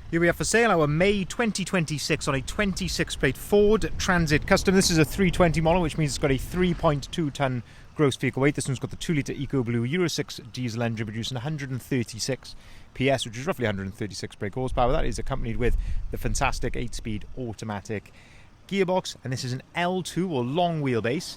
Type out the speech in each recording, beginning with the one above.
Here we have for sale our May 2026 on a 26-plate Ford Transit Custom. This is a 320 model, which means it's got a 3.2 tonne gross vehicle weight. This one's got the 2-litre EcoBlue Euro 6 diesel engine producing 136 PS, which is roughly 136 brake horsepower. That is accompanied with the fantastic 8-speed automatic gearbox, and this is an L2 or long wheelbase,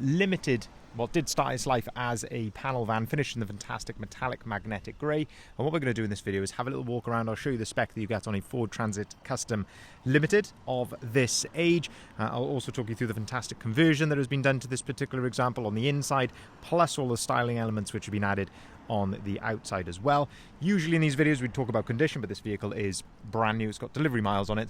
limited. What did start its life as a panel van, finished in the fantastic metallic magnetic grey. And what we're going to do in this video is have a little walk around. I'll show you the spec that you get on a Ford Transit Custom Limited of this age. I'll also talk you through the fantastic conversion that has been done to this particular example on the inside, plus all the styling elements which have been added on the outside as well. Usually in these videos we talk about condition, but this vehicle is brand new. It's got delivery miles on it,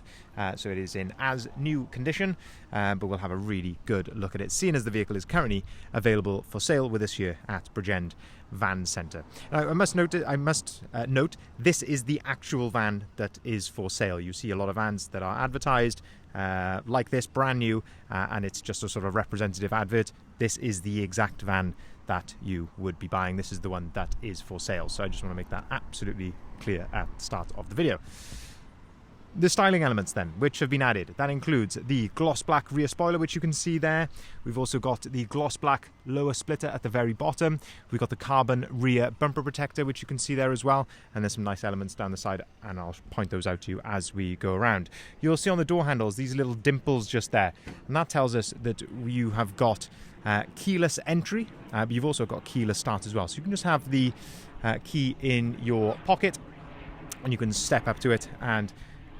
so it is in as new condition, but we'll have a really good look at it, seeing as the vehicle is currently available for sale with us here at Bridgend Van Centre. Now, I must note this is the actual van that is for sale. You see a lot of vans that are advertised like this, brand new, and it's just a sort of representative advert. This is the exact van that you would be buying. This is the one that is for sale. So I just want to make that absolutely clear at the start of the video. The styling elements then, which have been added, that includes the gloss black rear spoiler, which you can see there. We've also got the gloss black lower splitter at the very bottom. We've got the carbon rear bumper protector, which you can see there as well. And there's some nice elements down the side, and I'll point those out to you as we go around. You'll see on the door handles these little dimples just there, and that tells us that you have got keyless entry, but you've also got keyless start as well. So you can just have the key in your pocket, and you can step up to it and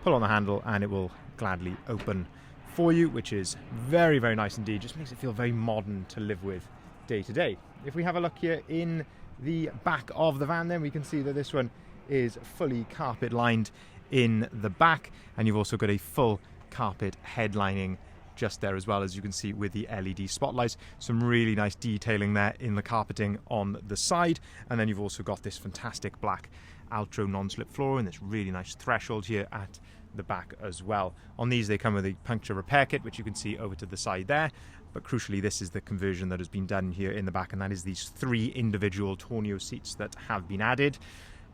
pull on the handle, and it will gladly open for you, which is very, very nice indeed. Just makes it feel very modern to live with day to day. If we have a look here in the back of the van, then we can see that this one is fully carpet lined in the back, and you've also got a full carpet headlining just there as well, as you can see with the LED spotlights. Some really nice detailing there in the carpeting on the side, and then you've also got this fantastic black Altro non-slip flooring, this really nice threshold here at the back as well. On these they come with a puncture repair kit, which you can see over to the side there, but crucially this is the conversion that has been done here in the back, and that is these 3 individual Tourneo seats that have been added.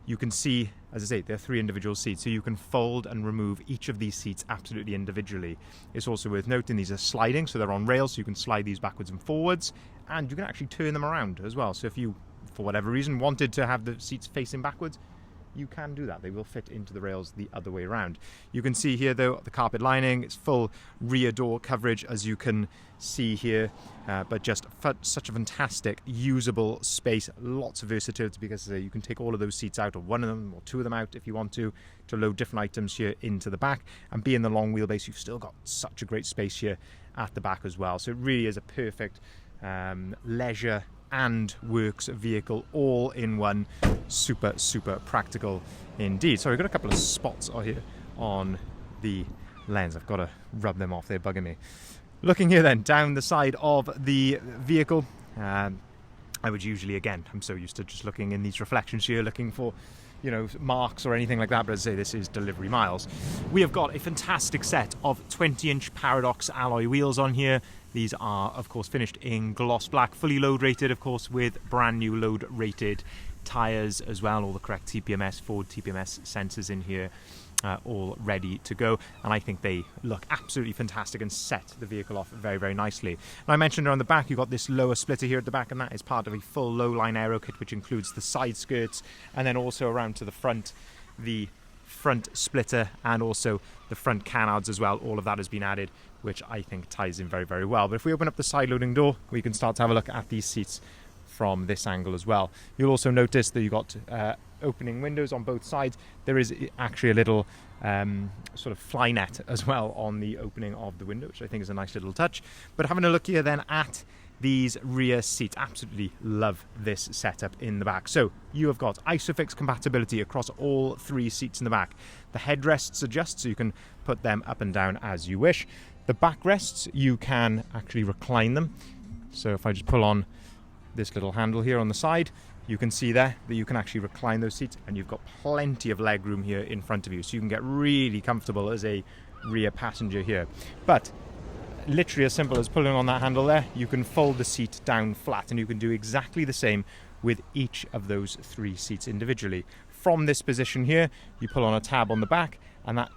You can see, as I say, there are 3 individual seats, so you can fold and remove each of these seats absolutely individually. It's also worth noting these are sliding, so they're on rails, so you can slide these backwards and forwards, and you can actually turn them around as well. So if you, for whatever reason, wanted to have the seats facing backwards, you can do that. They will fit into the rails the other way around. You can see here though the carpet lining, it's full rear door coverage, as you can see here, but just such a fantastic usable space, lots of versatility, because you can take all of those seats out, or one of them or 2 of them out if you want to load different items here into the back. And being the long wheelbase, you've still got such a great space here at the back as well. So it really is a perfect leisure and works vehicle all in one. Super practical indeed. So we've got a couple of spots here on the lens. I've got to rub them off, they're bugging me. Looking here then down the side of the vehicle, I would usually, again, I'm so used to just looking in these reflections here, looking for, you know, marks or anything like that, but as I say, this is delivery miles. We have got a fantastic set of 20-inch Paradox alloy wheels on here. These are, of course, finished in gloss black, fully load rated, of course, with brand new load rated tyres as well, all the correct TPMS, Ford TPMS sensors in here, all ready to go, and I think they look absolutely fantastic and set the vehicle off very, very nicely. Now, I mentioned around the back you've got this lower splitter here at the back, and that is part of a full low-line aero kit, which includes the side skirts, and then also around to the front, the front splitter and also the front canards as well. All of that has been added, which I think ties in very, very well. But if we open up the side loading door, we can start to have a look at these seats from this angle as well. You'll also notice that you've got opening windows on both sides. There is actually a little sort of fly net as well on the opening of the window, which I think is a nice little touch. But having a look here then at these rear seats, absolutely love this setup in the back. So you have got ISOFIX compatibility across all 3 seats in the back. The headrests adjust, so you can put them up and down as you wish. The backrests, you can actually recline them. So if I just pull on this little handle here on the side, you can see there that you can actually recline those seats, and you've got plenty of leg room here in front of you, so you can get really comfortable as a rear passenger here. But literally as simple as pulling on that handle there, you can fold the seat down flat, and you can do exactly the same with each of those 3 seats individually. from this position here, you pull on a tab on the back, and that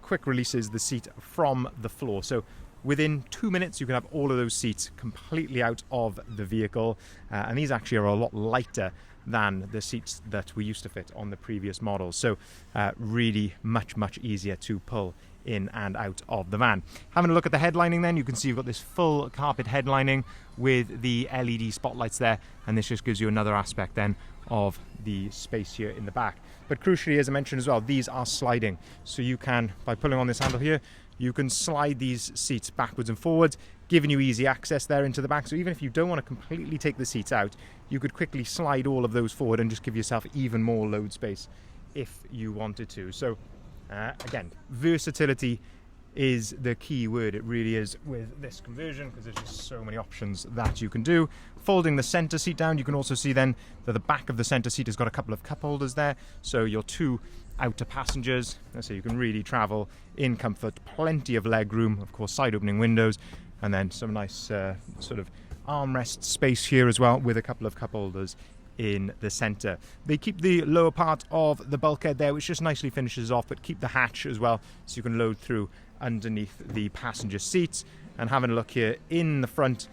quick releases the seat from the floor. So within 2 minutes, you can have all of those seats completely out of the vehicle. And these actually are a lot lighter than the seats that we used to fit on the previous models. So really much easier to pull in and out of the van. Having a look at the headlining then, you can see you've got this full carpet headlining with the LED spotlights there, and this just gives you another aspect then of the space here in the back. But crucially, as I mentioned as well, these are sliding. So you can, by pulling on this handle here, you can slide these seats backwards and forwards, giving you easy access there into the back. So even if you don't want to completely take the seats out, you could quickly slide all of those forward and just give yourself even more load space if you wanted to. So again, versatility is the key word. It really is with this conversion, because there's just so many options that you can do. Folding the center seat down, you can also see then that the back of the center seat has got a couple of cup holders there, so your two outer passengers, so you can really travel in comfort. Plenty of leg room, of course, side opening windows, and then some nice sort of armrest space here as well, with a couple of cup holders in the center. They keep the lower part of the bulkhead there, which just nicely finishes off, but keep the hatch as well, so you can load through underneath the passenger seats. And having a look here in the front,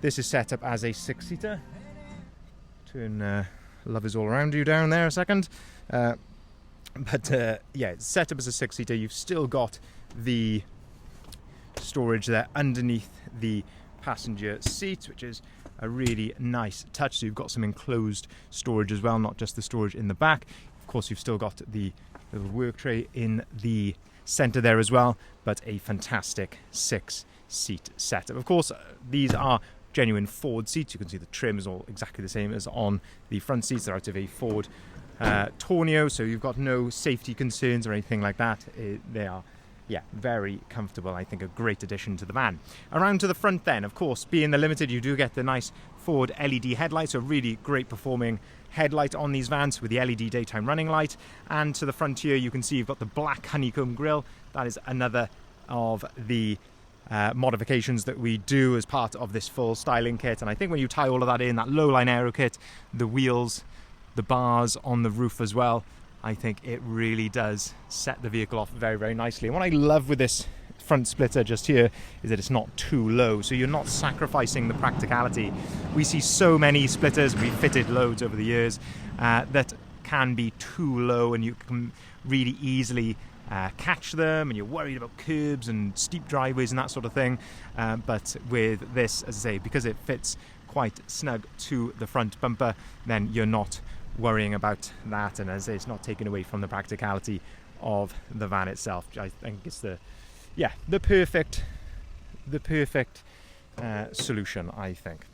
this is set up as a 6-seater. Turn lovers all around you down there a second. Yeah, it's set up as a 6-seater. You've still got the storage there underneath the passenger seat, which is a really nice touch. So you've got some enclosed storage as well, not just the storage in the back. Of course, you've still got the little work tray in the center there as well, but a fantastic 6-seat setup. Of course, these are genuine Ford seats. You can see the trim is all exactly the same as on the front seats. They're out of a Ford Tourneo, so you've got no safety concerns or anything like that. They are, yeah, very comfortable. I think a great addition to the van. Around to the front then, of course, being the Limited, you do get the nice Ford LED headlights, so really great performing headlight on these vans with the LED daytime running light. And to the front here, you can see you've got the black honeycomb grille. That is another of the modifications that we do as part of this full styling kit. And I think when you tie all of that in, that low-line aero kit, the wheels, the bars on the roof as well, I think it really does set the vehicle off very nicely. And what I love with this front splitter just here is that it's not too low, so you're not sacrificing the practicality. We see so many splitters, we've fitted loads over the years, that can be too low, and you can really easily catch them, and you're worried about curbs and steep driveways and that sort of thing. But with this, as I say, because it fits quite snug to the front bumper, then you're not worrying about that, and as I say, it's not taken away from the practicality of the van itself. I think it's the perfect solution, I think.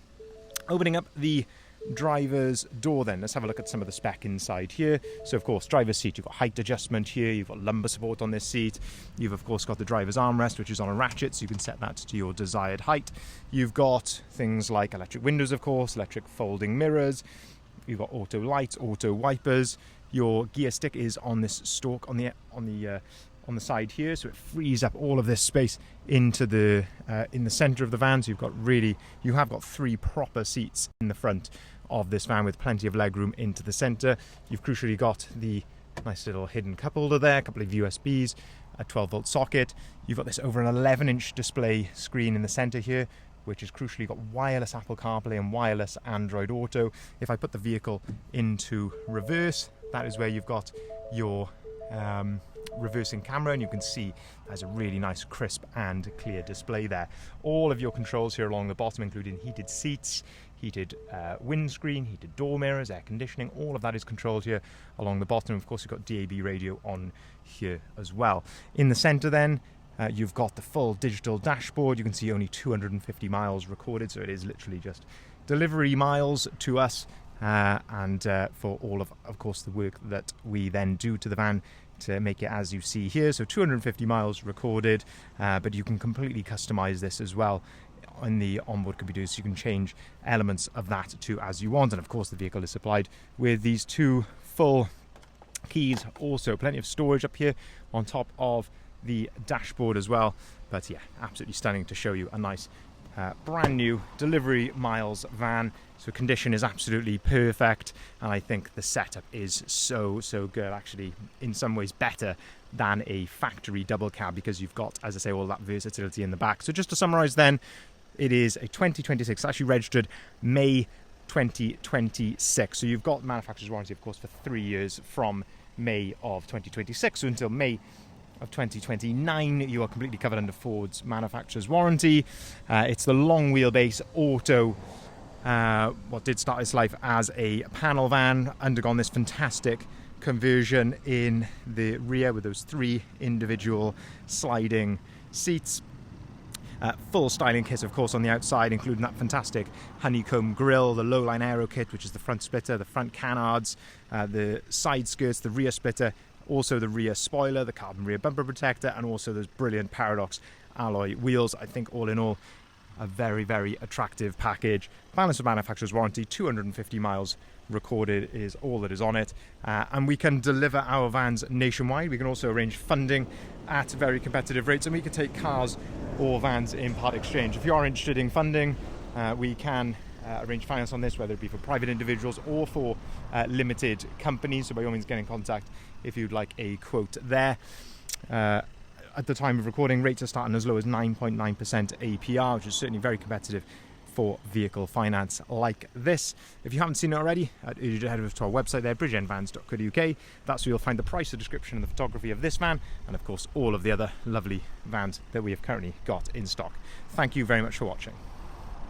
Opening up the driver's door then, let's have a look at some of the spec inside here. So of course, driver's seat, you've got height adjustment here, you've got lumbar support on this seat, you've of course got the driver's armrest, which is on a ratchet, so you can set that to your desired height. You've got things like electric windows, of course, electric folding mirrors, you've got auto lights, auto wipers. Your gear stick is on this stalk on the side here, so it frees up all of this space into the in the center of the van. So you have got 3 proper seats in the front of this van with plenty of leg room into the center. You've crucially got the nice little hidden cup holder there, a couple of USBs, a 12-volt socket. You've got this over an 11-inch display screen in the center here, which has crucially got wireless Apple CarPlay and wireless Android Auto. If I put the vehicle into reverse, that is where you've got your reversing camera, and you can see there's a really nice crisp and clear display there. All of your controls here along the bottom, including heated seats, heated windscreen, heated door mirrors, air conditioning, all of that is controlled here along the bottom. Of course, you've got DAB radio on here as well. In the center then, you've got the full digital dashboard. You can see only 250 miles recorded, so it is literally just delivery miles to us, and for all of course, the work that we then do to the van to make it as you see here. So 250 miles recorded, but you can completely customize this as well in the onboard computers, so you can change elements of that to as you want. And of course, the vehicle is supplied with these 2 full keys, also plenty of storage up here on top of the dashboard as well. But yeah, absolutely stunning to show you a nice brand new delivery miles van, so condition is absolutely perfect, and I think the setup is so good, actually in some ways better than a factory double cab, because you've got, as I say, all that versatility in the back. So just to summarize then, it is a 2026, actually registered May 2026, so you've got manufacturer's warranty of course for 3 years from May of 2026, so until May of 2029 you are completely covered under Ford's manufacturer's warranty. It's the long wheelbase auto, what did start its life as a panel van, undergone this fantastic conversion in the rear with those 3 individual sliding seats. Full styling kit, of course, on the outside, including that fantastic honeycomb grille, the low-line aero kit, which is the front splitter, the front canards, the side skirts, the rear splitter, also the rear spoiler, the carbon rear bumper protector, and also those brilliant Paradox alloy wheels. I think all in all, a very attractive package. Balance of manufacturer's warranty, 250 miles recorded is all that is on it, and we can deliver our vans nationwide. We can also arrange funding at very competitive rates, and we can take cars or vans in part exchange. If you are interested in funding, we can arrange finance on this, whether it be for private individuals or for limited companies, so by all means get in contact if you'd like a quote there. At the time of recording, rates are starting as low as 9.9% APR, which is certainly very competitive for vehicle finance like this. If you haven't seen it already, I'd urge you to head over to our website there, bridgendvans.co.uk. That's where you'll find the price, the description and the photography of this van, and of course all of the other lovely vans that we have currently got in stock. Thank you very much for watching.